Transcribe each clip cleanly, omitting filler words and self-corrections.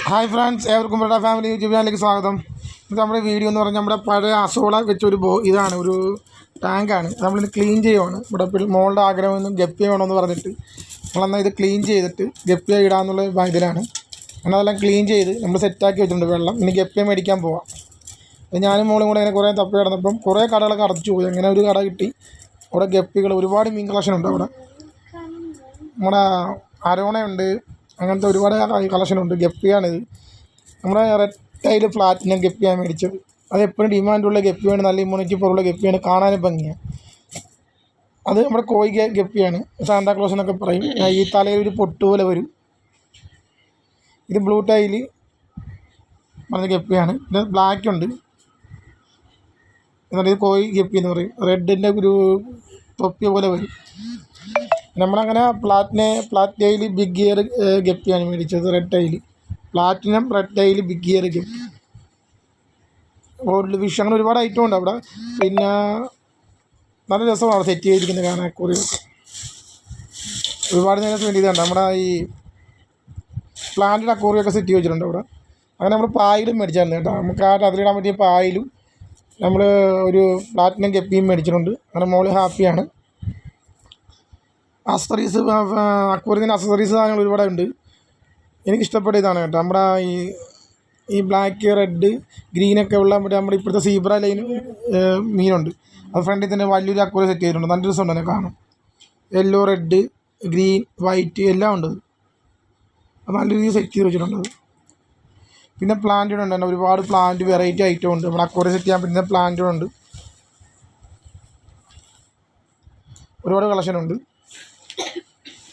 Hi friends, ഏവർക്കും ഇവിടെ family YouTube ചാനലിലേക്ക് സ്വാഗതം. ഇത് നമ്മുടെ വീഡിയോ എന്ന് പറഞ്ഞാൽ നമ്മുടെ പഴയ അസോള വെച്ചൊരു ഇതാണ് ഒരു ടാങ്കാണ്. നമ്മളിത് ക്ലീൻ ചെയ്യുവാണ്. ഇവിടെ മോളുടെ ആഗ്രഹമൊന്നും ഗപ്പി വേണമെന്ന് പറഞ്ഞിട്ട് നമ്മളെന്നാൽ ഇത് ക്ലീൻ ചെയ്തിട്ട് ഗപ്പിയെ ഇടാമെന്നുള്ള ഇതിലാണ്. എന്നാൽ അതെല്ലാം ക്ലീൻ ചെയ്ത് നമ്മൾ സെറ്റാക്കി വെച്ചിട്ടുണ്ട് വെള്ളം. ഇനി ഗപ്പിയെ മേടിക്കാൻ പോവാം. ഞാനും മോളും കൂടെ ഇങ്ങനെ കുറേ തപ്പി കിടന്നപ്പം കുറേ കടകളൊക്കെ അടച്ചു പോയി. അങ്ങനെ ഒരു കട കിട്ടി. അവിടെ ഗപ്പികൾ ഒരുപാട് മീൻ കളക്ഷൻ ഉണ്ട്. അവിടെ നമ്മുടെ അരോണയുണ്ട്, അങ്ങനത്തെ ഒരുപാട് കളക്ഷനുണ്ട്. ഗപ്പിയാണിത്. നമ്മുടെ റെഡ് ടൈൽ പ്ലാറ്റിനം ഗപ്പിയാണ് മേടിച്ചത്. അത് എപ്പോഴും ഡിമാൻഡുള്ള ഗപ്പിയാണ്, നല്ല ഇമ്മ്യൂണിറ്റി പവറുള്ള ഗപ്പിയാണ്, കാണാനും ഭംഗിയാണ്. അത് നമ്മുടെ കോഴി ഗപ്പിയാണ്, സാന്താക്ലോസ് എന്നൊക്കെ പറയും. ഈ തലയിൽ ഒരു പൊട്ട് പോലെ വരും. ഇത് ബ്ലൂ ടൈൽ പറഞ്ഞ ഗപ്പിയാണ്. ഇത് ബ്ലാക്ക് ഉണ്ട്, എന്നിട്ട് ഇത് കോഴി ഗപ്പി എന്ന് പറയും. റെഡിൻ്റെ ഒരു തൊപ്പി പോലെ വരും. നമ്മളങ്ങനെ പ്ലാറ്റിനയിൽ ബിഗ് ഗിയർ ഗപ്പിയാണ് മേടിച്ചത്. Red tail platinum, red tail, big ear guppy, gold fish, അങ്ങനെ ഒരുപാട് ഐറ്റം ഉണ്ട് അവിടെ. പിന്നെ നല്ല രസമാണ് സെറ്റ് ചെയ്തിരിക്കുന്നത് കാണാൻ. അക്വേറിയമൊക്കെ ഒരുപാട് നേരം സ്പെൻഡ് ചെയ്തിട്ടുണ്ട്. നമ്മുടെ ഈ പ്ലാന്റഡ് അക്വേറിയമൊക്കെ സെറ്റ് ചെയ്ത് വെച്ചിട്ടുണ്ട് അവിടെ. അങ്ങനെ നമ്മൾ പായലും മേടിച്ചായിരുന്നു കേട്ടോ. നമുക്ക് അതിലിടാൻ പറ്റിയ പായലും നമ്മൾ ഒരു പ്ലാറ്റിനം ഗപ്പിയും മേടിച്ചിട്ടുണ്ട്. അങ്ങനെ മോള് ഹാപ്പിയാണ്. അക്സസറീസ്, അക്വേറിയത്തിൻ്റെ അക്സസറീസ് സാധനങ്ങൾ ഒരുപാടുണ്ട്. എനിക്കിഷ്ടപ്പെട്ട ഇതാണ് കേട്ടോ. നമ്മുടെ ഈ ബ്ലാക്ക്, റെഡ്, ഗ്രീനൊക്കെ ഉള്ള നമ്മുടെ ഇപ്പോഴത്തെ സീബ്ര ലൈൻ മീനുണ്ട്. അത് ഫ്രണ്ടിൽ തന്നെ വലിയൊരു അക്വേറിയം സെറ്റ് ചെയ്തിട്ടുണ്ട്. നല്ല രസമുണ്ട് തന്നെ കാണാം. യെല്ലോ, റെഡ്, ഗ്രീൻ, വൈറ്റ് എല്ലാം ഉണ്ട്. അത് നല്ല രീതിയിൽ സെറ്റ് ചെയ്ത് വെച്ചിട്ടുണ്ട്. പിന്നെ പ്ലാന്റുകളുണ്ട് തന്നെ, ഒരുപാട് പ്ലാന്റ് വെറൈറ്റി ഐറ്റം ഉണ്ട്. നമ്മുടെ അക്വേറിയം സെറ്റ് ചെയ്യാൻ പറ്റുന്ന പ്ലാന്റുകളുണ്ട്. ഒരുപാട് കളക്ഷനുണ്ട്.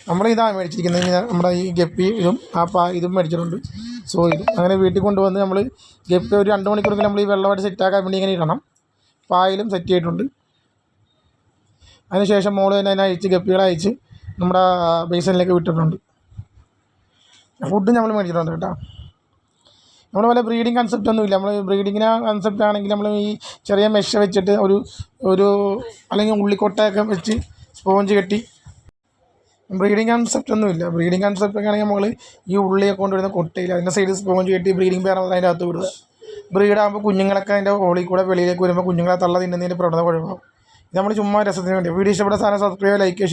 നമ്മളിതാണ് മേടിച്ചിരിക്കുന്നത്. നമ്മുടെ ഈ ഗപ്പി ഇതും ഇതും മേടിച്ചിട്ടുണ്ട്. സോ ഇതും അങ്ങനെ വീട്ടിൽ കൊണ്ടുവന്ന് നമ്മൾ ഗപ്പി ഒരു 2 മണിക്കൂറെങ്കിലും നമ്മൾ ഈ വെള്ളമായിട്ട് സെറ്റാക്കാൻ വേണ്ടി ഇങ്ങനെ ഇടണം. പായലും സെറ്റ് ചെയ്തിട്ടുണ്ട്. അതിനുശേഷം മോള് തന്നെ അതിനെ അയച്ച് ഗപ്പികളെ അയച്ച് നമ്മുടെ ബേസിനിലേക്ക് വിട്ടിട്ടുണ്ട്. ഫുഡ് നമ്മൾ മേടിച്ചിട്ടുണ്ട് കേട്ടോ. നമ്മൾ വല്ല ബ്രീഡിങ് കൺസെപ്റ്റ് ഒന്നുമില്ല. നമ്മൾ ബ്രീഡിങ്ങിന് കൺസെപ്റ്റ് ആണെങ്കിൽ നമ്മൾ ഈ ചെറിയ മെഷ് വെച്ചിട്ട് ഒരു അല്ലെങ്കിൽ ഉള്ളിക്കൊട്ടയൊക്കെ വെച്ച് സ്പോഞ്ച് കെട്ടി, ബ്രീഡിങ് കൺസെപ്റ്റ് ഒന്നുമില്ല. ബ്രീഡിങ് കൺസെപ്റ്റ് ഒക്കെ ആണെങ്കിൽ നമ്മൾ ഈ ഉള്ളിയൊക്കെ കൊണ്ടുവരുന്ന കൊട്ടയിൽ അതിൻ്റെ സൈഡിൽ സ്പോഞ്ച് കെട്ടി ബ്രീഡിങ് പേർ അതിൻ്റെ അകത്ത് വിടുക. ബ്രീഡാകുമ്പോൾ കുഞ്ഞുങ്ങളൊക്കെ അതിൻ്റെ ഹോളിൽ കൂടെ വെളിയിലേക്ക് വരുമ്പോൾ കുഞ്ഞുങ്ങളെ തള്ള തിന്നുന്നതിൻ്റെ പ്രവണത കുഴപ്പമാകും. ഇത് നമ്മൾ ചുമ്മാ രസത്തിന് വേണ്ടി. വീഡിയോ ഇഷ്ടപ്പെട്ട സാധനം സബ്സ്ക്രൈബ്, ലൈക്ക്, ഷെയർ.